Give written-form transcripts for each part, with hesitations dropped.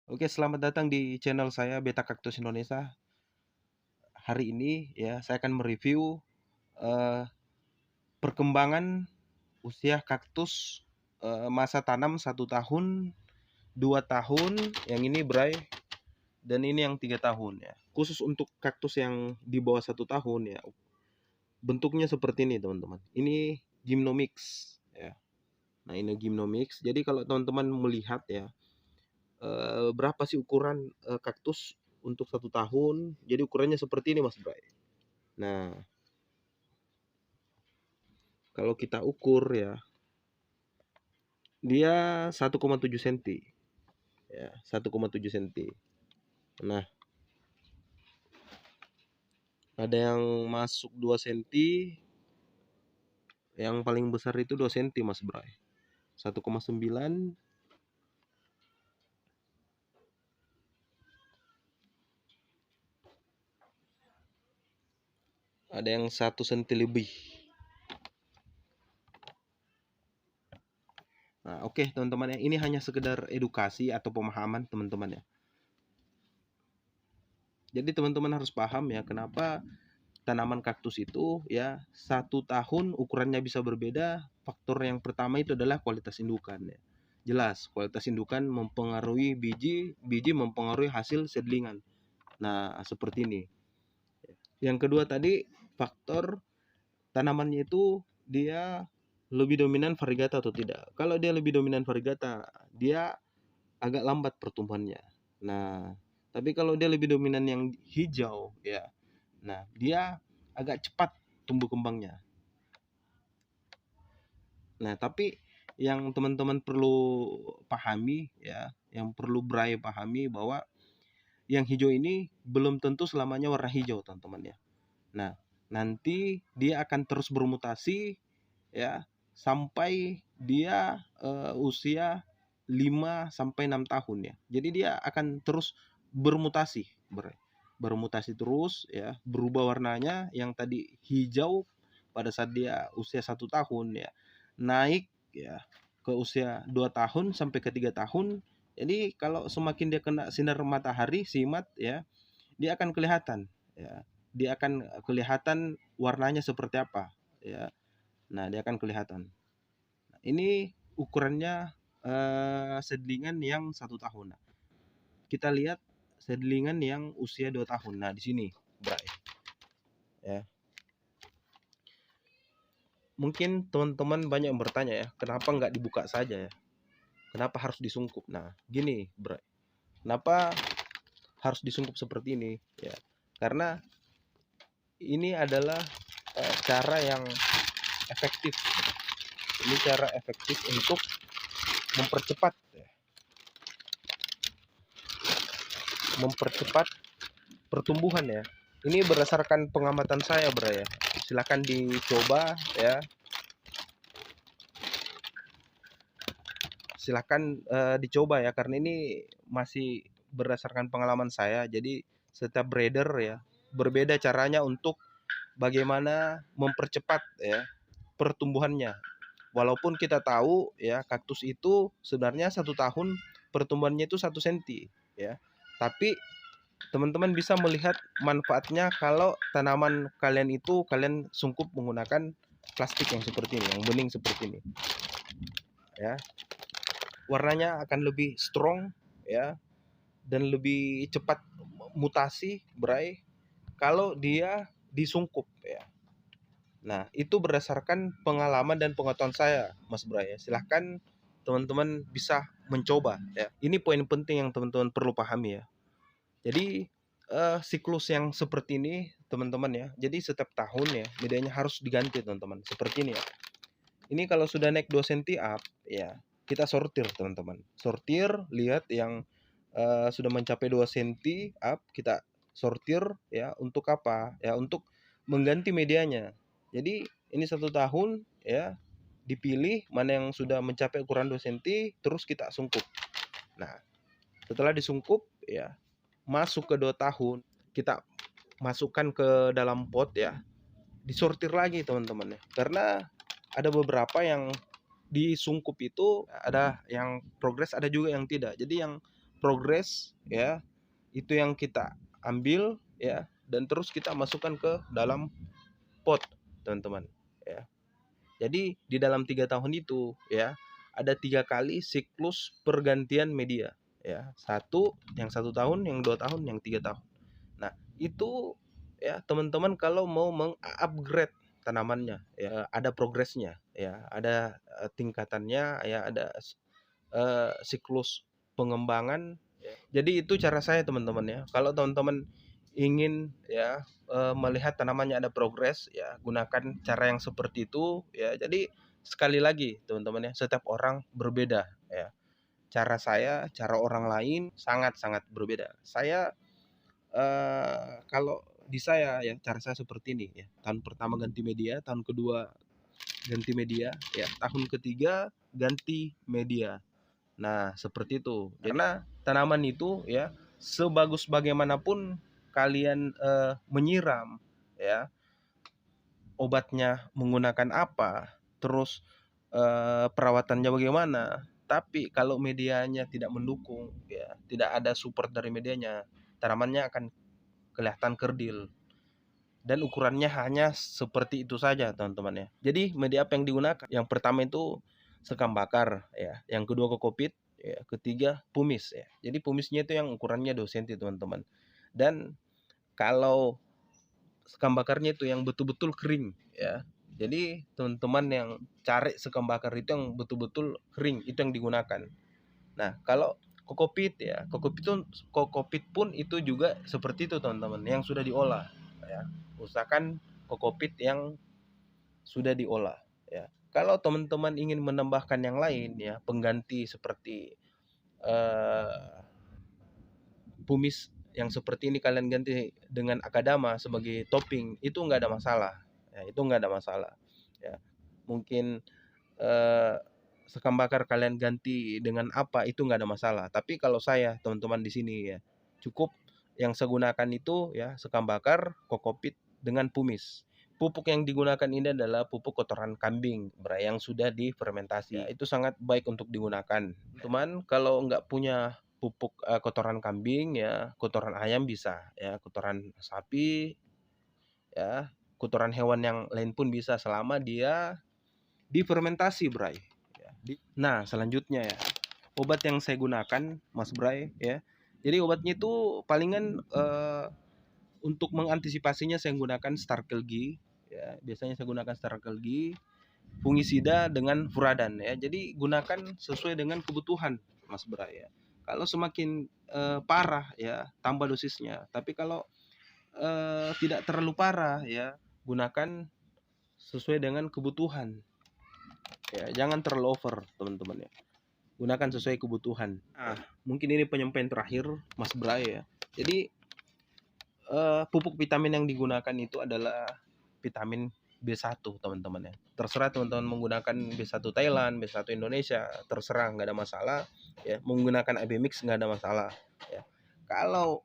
Oke, selamat datang di channel saya Beta Kaktus Indonesia. Hari ini ya saya akan mereview eh, perkembangan usia kaktus masa tanam 1 tahun, 2 tahun, yang ini Bray, dan ini yang 3 tahun ya. Khusus untuk kaktus yang di bawah 1 tahun ya, bentuknya seperti ini teman-teman. Ini Gymnomix ya. Nah ini Gymnomix. Jadi kalau teman-teman melihat ya, berapa sih ukuran kaktus untuk 1 tahun? Jadi ukurannya seperti ini Mas Bray. Nah, kalau kita ukur ya, dia 1,7 cm. Ya, 1,7 cm. Nah, ada yang masuk 2 cm, yang paling besar itu 2 cm Mas Bray. 1,9. Ada yang 1 cm lebih. Nah, oke teman-teman ya, ini hanya sekedar edukasi atau pemahaman teman-teman ya. Jadi teman-teman harus paham ya kenapa tanaman kaktus itu ya 1 tahun ukurannya bisa berbeda. Faktor yang pertama itu adalah kualitas indukan ya. Jelas kualitas indukan mempengaruhi biji, biji mempengaruhi hasil seedlingan. Nah seperti ini. Yang kedua tadi faktor tanamannya itu dia lebih dominan variegata atau tidak. Kalau dia lebih dominan variegata, dia agak lambat pertumbuhannya. Nah tapi kalau dia lebih dominan yang hijau ya, nah dia agak cepat tumbuh kembangnya. Nah, tapi yang teman-teman perlu pahami ya, yang perlu Bray pahami bahwa yang hijau ini belum tentu selamanya warna hijau, teman-teman ya. Nah, nanti dia akan terus bermutasi ya sampai dia usia 5 sampai 6 tahun ya. Jadi dia akan terus bermutasi, bermutasi terus ya, berubah warnanya yang tadi hijau pada saat dia usia 1 tahun ya, naik ya ke usia 2 tahun sampai ke 3 tahun. Jadi kalau semakin dia kena sinar matahari simat ya, dia akan kelihatan ya. Dia akan kelihatan warnanya seperti apa ya. Nah, dia akan kelihatan. Nah, ini ukurannya seedlingan yang 1 tahun. Nah, kita lihat seedlingan yang usia 2 tahun. Nah, di sini, Bray. Ya. Mungkin teman-teman banyak yang bertanya ya, kenapa nggak dibuka saja ya? Kenapa harus disungkup? Nah, gini, Bray. Kenapa harus disungkup seperti ini? Ya, karena ini adalah cara yang efektif. Ini cara efektif untuk mempercepat ya, mempercepat pertumbuhan ya. Ini berdasarkan pengamatan saya, Bro ya. Silakan dicoba ya. Silakan dicoba ya, karena ini masih berdasarkan pengalaman saya. Jadi setiap breeder ya berbeda caranya untuk bagaimana mempercepat ya pertumbuhannya. Walaupun kita tahu ya kaktus itu sebenarnya 1 tahun pertumbuhannya itu 1 cm ya. Tapi teman-teman bisa melihat manfaatnya kalau tanaman kalian itu kalian sungkup menggunakan plastik yang seperti ini, yang bening seperti ini. Ya, warnanya akan lebih strong ya dan lebih cepat mutasi, Bray, kalau dia disungkup ya. Nah, itu berdasarkan pengalaman dan pengetahuan saya, Mas Bray ya. Silahkan teman-teman bisa mencoba ya. Ini poin penting yang teman-teman perlu pahami ya. Jadi siklus yang seperti ini teman-teman ya. Jadi setiap tahun ya medianya harus diganti teman-teman. Seperti ini ya. Ini kalau sudah naik 2 cm up ya, kita sortir teman-teman. Sortir, lihat yang sudah mencapai 2 cm up, kita sortir ya. Untuk apa? Ya untuk mengganti medianya. Jadi ini 1 tahun ya, dipilih mana yang sudah mencapai ukuran 2 cm, terus kita sungkup. Nah, setelah disungkup ya, masuk ke 2 tahun, kita masukkan ke dalam pot ya, disortir lagi teman-teman ya. Karena ada beberapa yang disungkup itu ada yang progres, ada juga yang tidak. Jadi yang progres ya, itu yang kita ambil ya, dan terus kita masukkan ke dalam pot, teman-teman ya. Jadi di dalam 3 tahun itu ya, ada 3 kali siklus pergantian media ya. Yang 1 tahun, yang 2 tahun, yang 3 tahun. Nah itu ya teman-teman, kalau mau mengupgrade tanamannya ya, ada progresnya ya, ada tingkatannya ya, ada siklus pengembangan ya. Jadi itu cara saya teman-teman ya. Kalau teman-teman ingin ya melihat tanamannya ada progres ya, gunakan cara yang seperti itu ya. Jadi sekali lagi teman-teman ya, setiap orang berbeda ya. Cara saya, cara orang lain sangat-sangat berbeda. Saya kalau di saya ya, cara saya seperti ini ya. Tahun pertama ganti media, tahun kedua ganti media ya, tahun ketiga ganti media. Nah, seperti itu. Karena tanaman itu ya, sebagus bagaimanapun kalian menyiram ya, obatnya menggunakan apa, terus perawatannya bagaimana, tapi kalau medianya tidak mendukung ya, tidak ada support dari medianya, tanamannya akan kelihatan kerdil dan ukurannya hanya seperti itu saja teman-teman ya. Jadi media apa yang digunakan? Yang pertama itu sekam bakar ya, yang kedua kokopit ya, ketiga pumis ya. Jadi pumisnya itu yang ukurannya 2 cm teman-teman. Dan kalau sekam bakarnya itu yang betul-betul kering ya. Jadi teman-teman yang cari sekam bakar itu yang betul-betul kering, itu yang digunakan. Nah, kalau kokopit ya, kokopit pun itu juga seperti itu teman-teman, yang sudah diolah ya. Usahakan kokopit yang sudah diolah ya. Kalau teman-teman ingin menambahkan yang lain ya, pengganti seperti eh, pumis yang seperti ini, kalian ganti dengan akadama sebagai topping, itu nggak ada masalah ya, itu nggak ada masalah ya. Mungkin eh, sekam bakar kalian ganti dengan apa, itu nggak ada masalah. Tapi kalau saya teman-teman di sini ya, cukup yang saya gunakan itu ya, sekam bakar, kokopit dengan pumis. Pupuk yang digunakan ini adalah pupuk kotoran kambing yang sudah difermentasi ya, itu sangat baik untuk digunakan. Teman kalau nggak punya pupuk kotoran kambing ya, kotoran ayam bisa ya, kotoran sapi ya, kotoran hewan yang lain pun bisa, selama dia difermentasi, Bray. Nah, selanjutnya ya, obat yang saya gunakan, Mas Bray ya. Jadi obatnya itu palingan untuk mengantisipasinya saya gunakan Starkelgi ya. Biasanya saya gunakan Starkelgi, fungisida dengan furadan ya. Jadi gunakan sesuai dengan kebutuhan, Mas Bray ya. Kalau semakin parah ya, tambah dosisnya. Tapi kalau tidak terlalu parah ya, gunakan sesuai dengan kebutuhan ya, jangan terlalu over teman-teman ya, gunakan sesuai kebutuhan. Mungkin ini penyampaian terakhir Mas Bray ya. Jadi pupuk vitamin yang digunakan itu adalah vitamin B1 teman-teman ya. Terserah teman-teman menggunakan B1 Thailand, B1 Indonesia, terserah, nggak ada masalah ya. Menggunakan AB mix nggak ada masalah ya. Kalau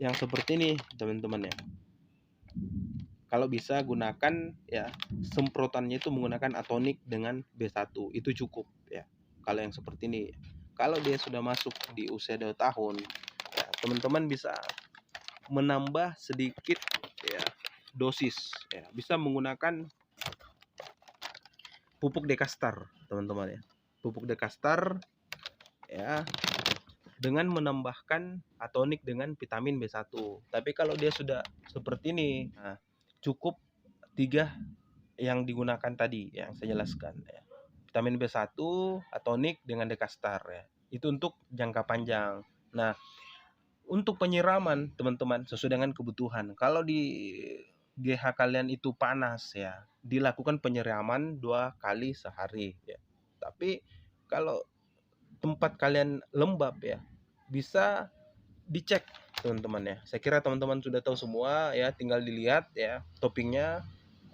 yang seperti ini teman-teman ya, kalau bisa gunakan ya, semprotannya itu menggunakan atonik dengan B1, itu cukup ya. Kalau yang seperti ini, kalau dia sudah masuk di usia 2 tahun ya, teman-teman bisa menambah sedikit ya dosis ya, bisa menggunakan pupuk Dekastar teman-teman ya, pupuk Dekastar ya, dengan menambahkan atonik dengan vitamin B1. Tapi kalau dia sudah seperti ini, nah, cukup 3 yang digunakan tadi yang saya jelaskan ya. Vitamin B1, atonik dengan Dekastar ya. Itu untuk jangka panjang. Nah, untuk penyiraman teman-teman sesuai dengan kebutuhan. Kalau di GH kalian itu panas ya, dilakukan penyiraman 2 kali sehari ya. Tapi kalau tempat kalian lembab ya, bisa dicek teman-teman ya. Saya kira teman-teman sudah tahu semua ya, tinggal dilihat ya toppingnya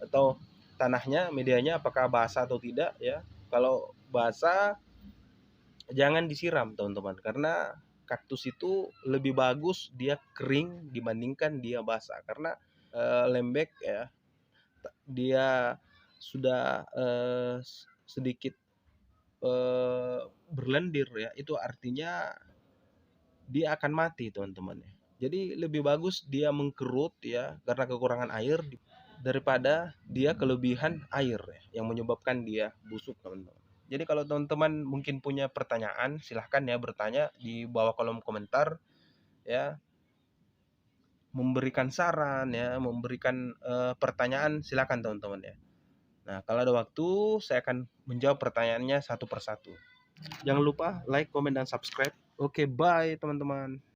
atau tanahnya, medianya apakah basah atau tidak ya. Kalau basah jangan disiram teman-teman, karena kaktus itu lebih bagus dia kering dibandingkan dia basah, karena lembek ya, dia sudah sedikit berlendir ya, itu artinya dia akan mati teman-teman ya. Jadi lebih bagus dia mengkerut ya karena kekurangan air daripada dia kelebihan air ya, yang menyebabkan dia busuk teman-teman. Jadi kalau teman-teman mungkin punya pertanyaan, silahkan ya bertanya di bawah kolom komentar ya, memberikan saran ya, memberikan pertanyaan, silahkan teman-teman ya. Nah, kalau ada waktu saya akan menjawab pertanyaannya satu persatu. Jangan lupa like, komen, dan subscribe. Oke, bye teman-teman.